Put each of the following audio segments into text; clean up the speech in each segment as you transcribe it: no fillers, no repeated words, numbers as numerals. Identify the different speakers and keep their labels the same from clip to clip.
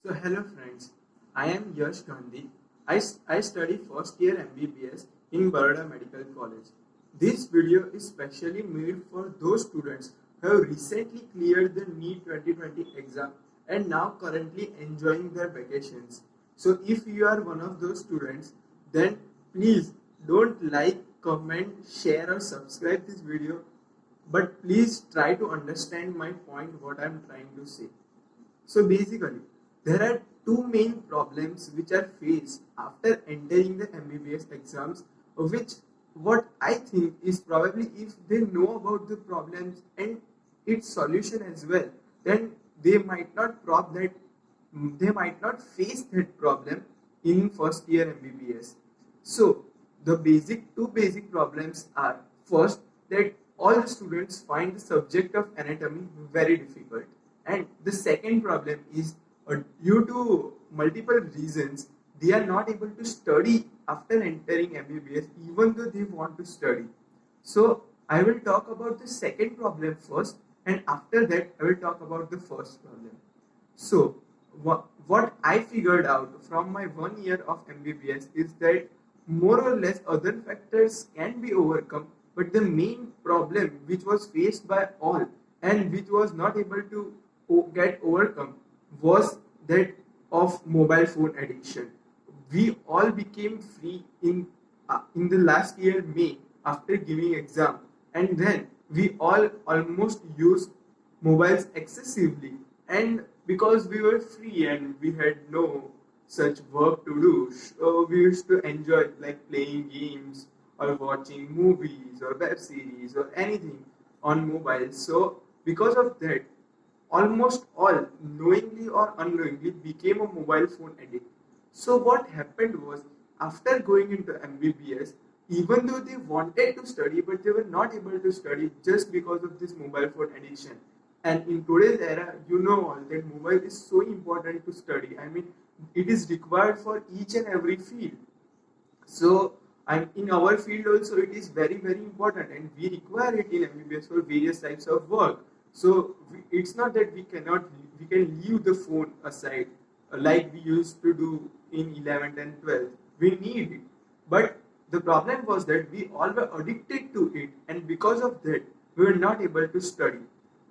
Speaker 1: So hello friends, I am Yash Gandhi. I study first year MBBS in Baroda Medical College. This video is specially made for those students who have recently cleared the NEET 2020 exam and now currently enjoying their vacations. So if you are one of those students, then please don't like, comment, share or subscribe this video, but please try to understand my point what I am trying to say. So basically, there are two main problems which are faced after entering the MBBS exams, which what I think is probably if they know about the problems and its solution as well, then they might not they might not face that problem in first year MBBS. So the two basic problems are first that all the students find the subject of anatomy very difficult, and the second problem is due to multiple reasons they are not able to study after entering MBBS even though they want to study. So I will talk about the second problem first, and after that I will talk about the first problem. So what I figured out from my 1 year of MBBS is that more or less other factors can be overcome, but the main problem which was faced by all and which was not able to get overcome was that of mobile phone addiction. We all became free in the last year May after giving exam, and then we all almost used mobiles excessively, and because we were free and we had no such work to do, so we used to enjoy like playing games or watching movies or web series or anything on mobile. So because of that, almost all knowingly or unknowingly became a mobile phone addict. So what happened was, after going into MBBS, even though they wanted to study but they were not able to study just because of this mobile phone addiction. And in today's era, you know all that mobile is so important to study. I mean, it is required for each and every field. So and in our field also it is very important, and we require it in MBBS for various types of work. So it's not that we can leave the phone aside like we used to do in 11th and 12th. We need it, but the problem was that we all were addicted to it, and because of that we were not able to study.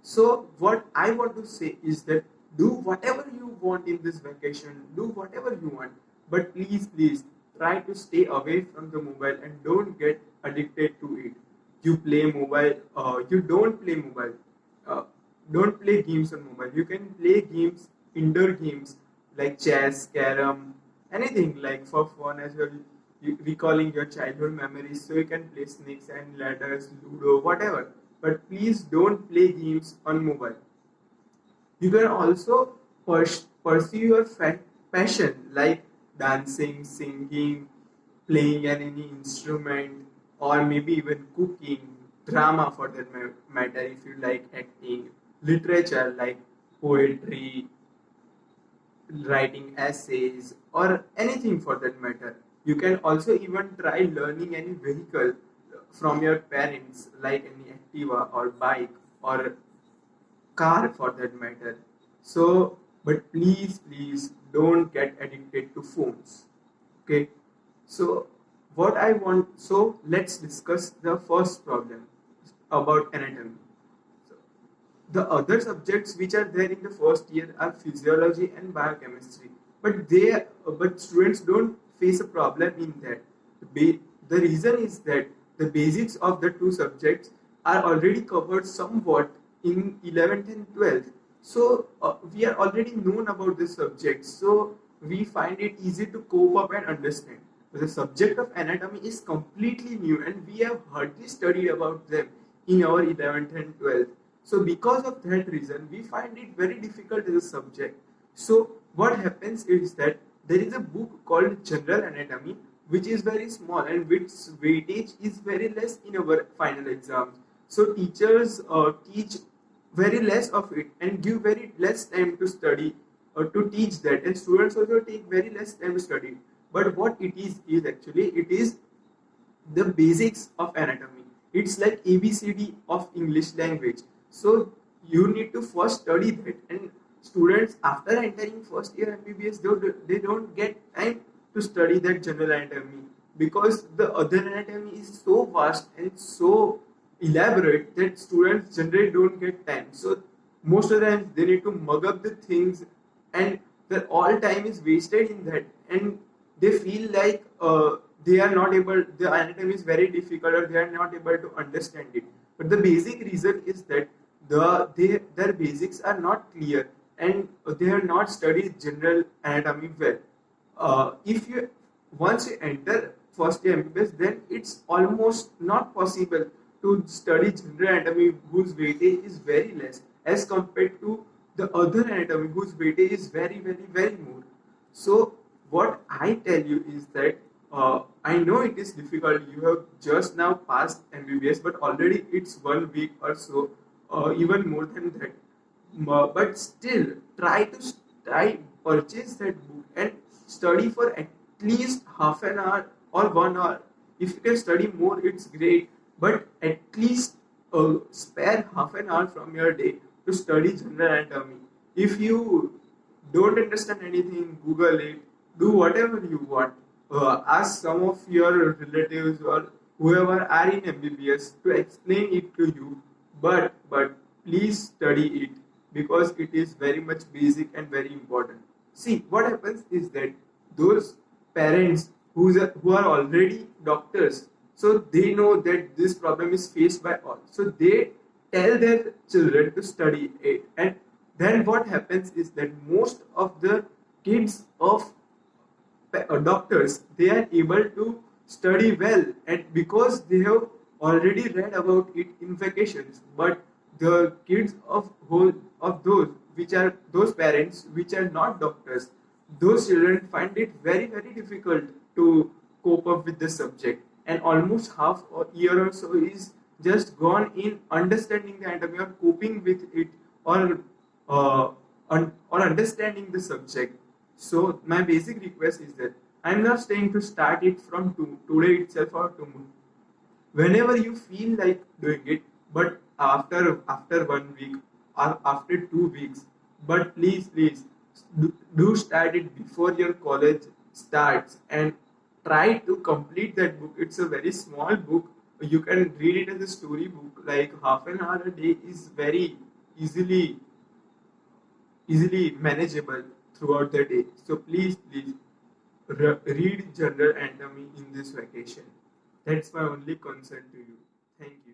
Speaker 1: So what I want to say is that do whatever you want in this vacation, do whatever you want, but please try to stay away from the mobile and don't get addicted to it. You play mobile, you uh, don't play games on mobile. You can play games, indoor games like chess, carom, anything like for fun as well. Recalling your childhood memories, so you can play snakes and ladders, ludo, whatever. But please don't play games on mobile. You can also pursue your passion like dancing, singing, playing any instrument, or maybe even cooking, drama for that matter if you like acting, literature like poetry, writing essays, or anything for that matter. You can also even try learning any vehicle from your parents, like any Activa or bike or car for that matter. So, but please don't get addicted to phones. Okay. So, so let's discuss the first problem about anatomy. So, the other subjects which are there in the first year are physiology and biochemistry, but students don't face a problem in that. The reason is that the basics of the two subjects are already covered somewhat in 11th and 12th. So we are already known about this subject, so we find it easy to cope up and understand. The subject of anatomy is completely new, and we have hardly studied about them in our 11th and 12th. So because of that reason, we find it very difficult as a subject. So what happens is that there is a book called General Anatomy, which is very small and which weightage is very less in our final exams. So teachers teach very less of it and give very less time to study or to teach that, and students also take very less time to study. But what it is actually it is the basics of anatomy. It's like ABCD of English language. So you need to first study that, and students after entering first year MBBS, they don't get time to study that general anatomy because the other anatomy is so vast and so elaborate that students generally don't get time. So most of the time they need to mug up the things, and their all time is wasted in that, and they feel like they are not able, the anatomy is very difficult, or they are not able to understand it. But the basic reason is that their basics are not clear, and they have not studied general anatomy well. If you once you enter first year MBBS, then it's almost not possible to study general anatomy whose weightage is very less as compared to the other anatomy whose weightage is very more. So what I tell you is that I know it is difficult. You have just now passed MBBS, but already it's 1 week or so, even more than that. But still, try purchase that book and study for at least half an hour or 1 hour. If you can study more, it's great. But at least spare half an hour from your day to study general anatomy. If you don't understand anything, Google it, do whatever you want. Ask some of your relatives or whoever are in MBBS to explain it to you. But please study it because it is very much basic and very important. See, what happens is that those parents who are already doctors, so they know that this problem is faced by all. So they tell their children to study it, and then what happens is that most of the kids of doctors, they are able to study well, and because they have already read about it in vacations. But the kids of those parents which are not doctors, those children find it very difficult to cope up with the subject, and almost half a year or so is just gone in understanding the anatomy or coping with it, or or understanding the subject. So my basic request is that I'm not saying to start it from today itself or tomorrow. Whenever you feel like doing it, but after 1 week or after 2 weeks. But please do start it before your college starts, and try to complete that book. It's a very small book. You can read it as a story book. Like half an hour a day is very easily easily manageable throughout the day. So please read general anatomy in this vacation. That's my only concern to you. Thank you.